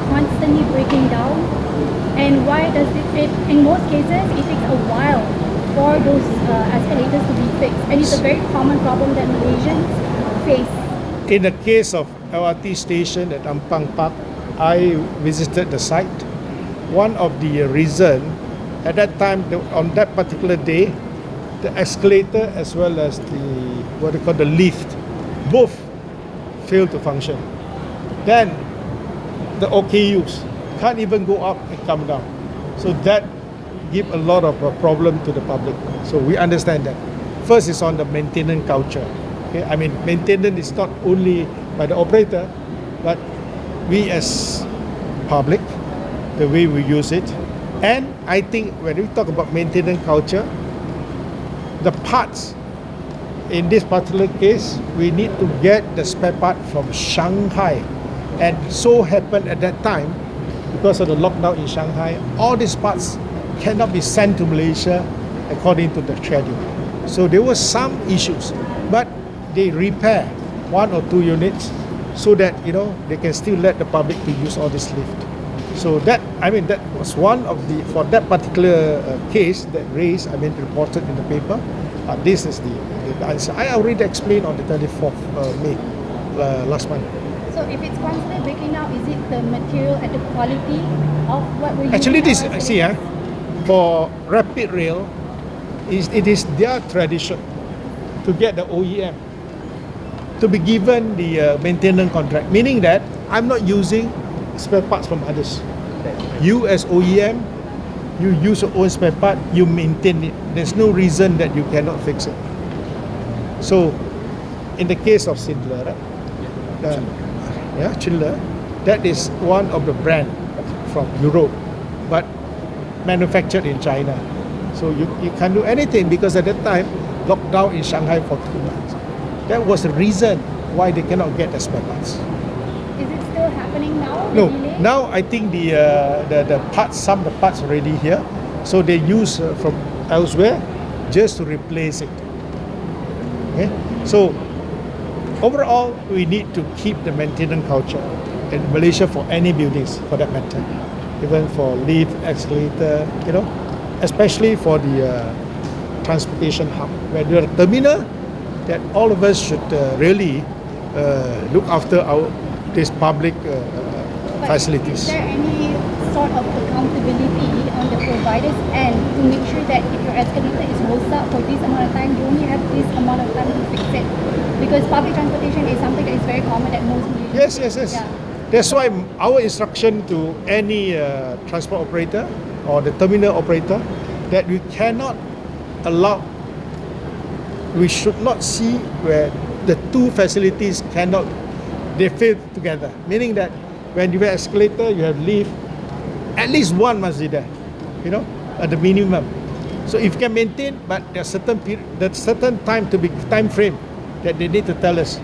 constantly breaking down? And why does it in most cases, it takes a while for those escalators to be fixed? And it's a very common problem that Malaysians face. In the case of LRT station at Ampang Park, I visited the site. One of the reason at that time, on that particular day, the escalator as well as the lift, both failed to function. Then the OKUs can't even go up and come down. So that give a lot of problem to the public. So we understand that. First is on the maintenance culture. Okay? I mean, maintenance is not only by the operator, but we as public, the way we use it. And I think when we talk about maintenance culture, the parts, in this particular case, we need to get the spare part from Shanghai. And so happened at that time, because of the lockdown in Shanghai, all these parts cannot be sent to Malaysia according to the schedule. So there were some issues, but they repair 1 or 2 units so that they can still let the public to use all this lift. So that was one of the, for that particular case that reported in the paper. This is the answer. I already explained on the 24th May last month. So if it's constantly breaking down, is it the material and the quality of what we're Actually, using? this, for rapid rail, it is their tradition to get the OEM to be given the maintenance contract, meaning that I'm not using spare parts from others. You as OEM, you use your own spare part, you maintain it. There's no reason that you cannot fix it. So, in the case of Schindler, Schindler, that is one of the brand from Europe, but manufactured in China. So you can't do anything because at that time, lockdown in Shanghai for 2 months. That was the reason why they cannot get the spare parts. Is it still happening now? No, now I think the parts, some of the parts already here, so they use from elsewhere just to replace it. Okay, so overall, we need to keep the maintenance culture in Malaysia for any buildings, for that matter, even for lift, escalator, especially for the transportation hub, where there are terminal, that all of us should really look after these public facilities. Is there any sort of accountability on the provider's end to make sure that if your escalator is rose up for this amount of time, you only have this amount of time to fix it? Because public transportation is something that is very common that most Malaysians. Yes. Yeah. That's why our instruction to any transport operator or the terminal operator that we cannot allow, we should not see where the two facilities they fail together. Meaning that when you have escalator, you have lift, at least one must be there, at the minimum. So if you can maintain, but there's certain time to be time frame that they need to tell us.